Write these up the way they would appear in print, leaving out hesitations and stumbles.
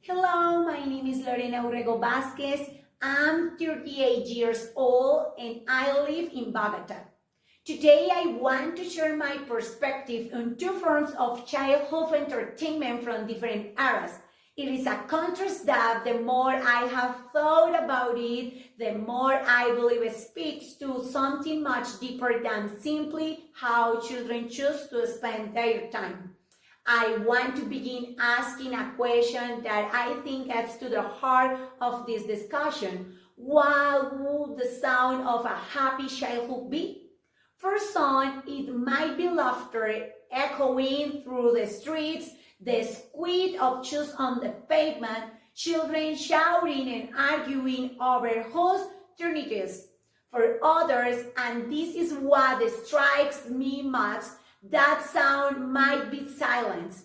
Hello, my name is Lorena Urrego. I'm 38 years old and I live in Bogota. Today I want to share my perspective on two forms of childhood entertainment from different eras. It is a contrast that the more I have thought about it, the more I believe it speaks to something much deeper than simply how children choose to spend their time. I want to begin asking a question that I think gets to the heart of this discussion. What would the sound of a happy childhood be? For some, it might be laughter echoing through the streets, the squeak of shoes on the pavement, children shouting and arguing over whose turn it is. For others, and this is what strikes me most, that sound might be silence.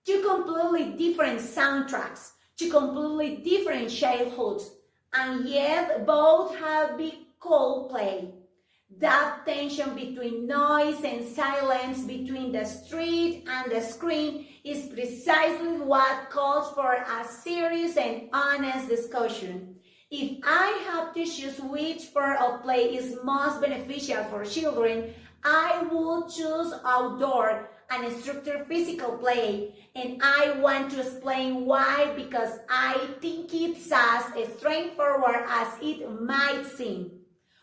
Two completely different soundtracks, two completely different childhoods, and yet both have big cold play. That tension between noise and silence, between the street and the screen, is precisely what calls for a serious and honest discussion. If I have to choose which form of play is most beneficial for children, I would choose outdoor and structured physical play, and I want to explain why, because I think it's as straightforward as it might seem.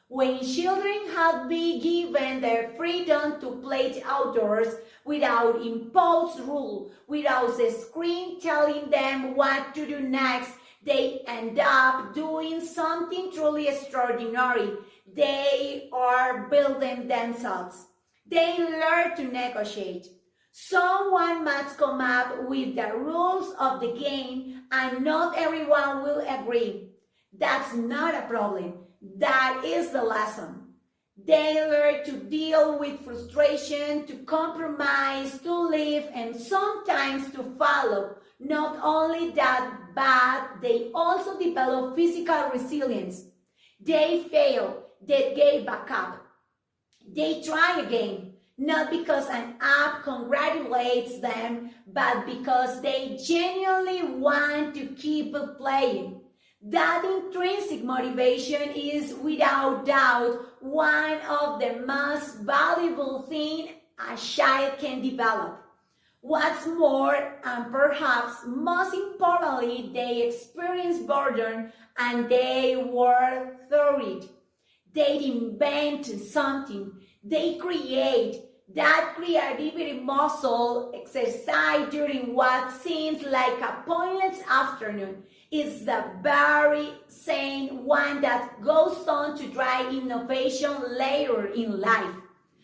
When children have been given the freedom to play outdoors without imposed rule, without the screen telling them what to do next, they end up doing something truly extraordinary. They are building themselves. They learn to negotiate. Someone must come up with the rules of the game, and not everyone will agree. That's not a problem. That is the lesson. They learn to deal with frustration, to compromise, to live, and sometimes to follow. Not only that, but they also develop physical resilience. They fail. They get back up. They try again, not because an app congratulates them, but because they genuinely want to keep playing. That intrinsic motivation is without doubt one of the most valuable things a child can develop. What's more, and perhaps most importantly, they experience boredom and they work through it. They invent something. They create. That creativity muscle exercised during what seems like a pointless afternoon is the very same one that goes on to drive innovation later in life.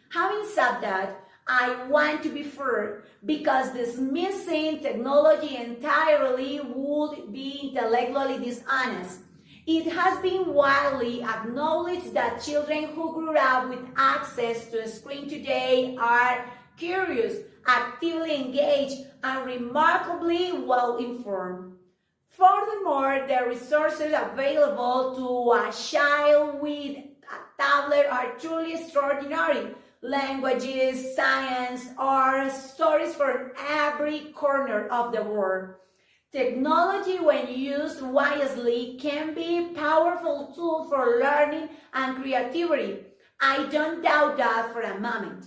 Having said that, I want to be fair, because dismissing technology entirely would be intellectually dishonest. It has been widely acknowledged that children who grew up with access to a screen today are curious, actively engaged, and remarkably well-informed. Furthermore, the resources available to a child with a tablet are truly extraordinary. Languages, science, art, stories from every corner of the world. Technology, when used wisely, can be a powerful tool for learning and creativity. I don't doubt that for a moment.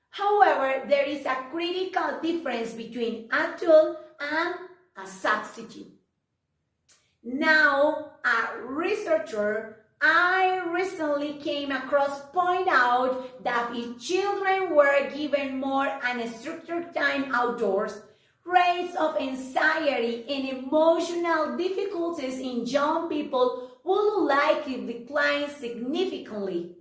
However, there is a critical difference between a tool and a substitute. Now, a researcher I recently came across point out that if children were given more unstructured time outdoors, rates of anxiety and emotional difficulties in young people will likely decline significantly.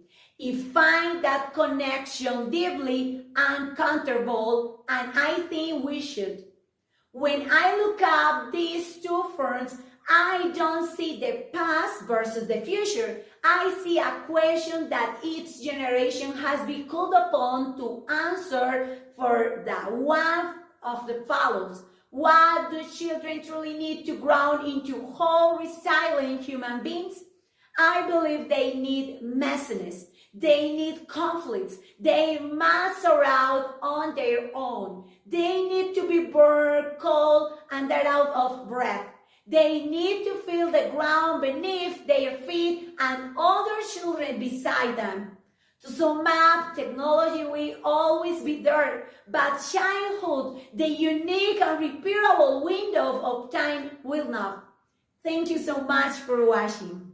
I find that connection deeply uncomfortable, and I think we should. When I look up these two forms, I don't see the past versus the future. I see a question that each generation has been called upon to answer for the one of the follows. What do children truly need to grow into whole, resilient human beings? I believe they need messiness. They need conflicts. They must surround on their own. They need to be burned, cold, and out of breath. They need to feel the ground beneath their feet and other children beside them. To sum up, technology will always be there, but childhood, the unique and repairable window of time, will not. Thank you so much for watching.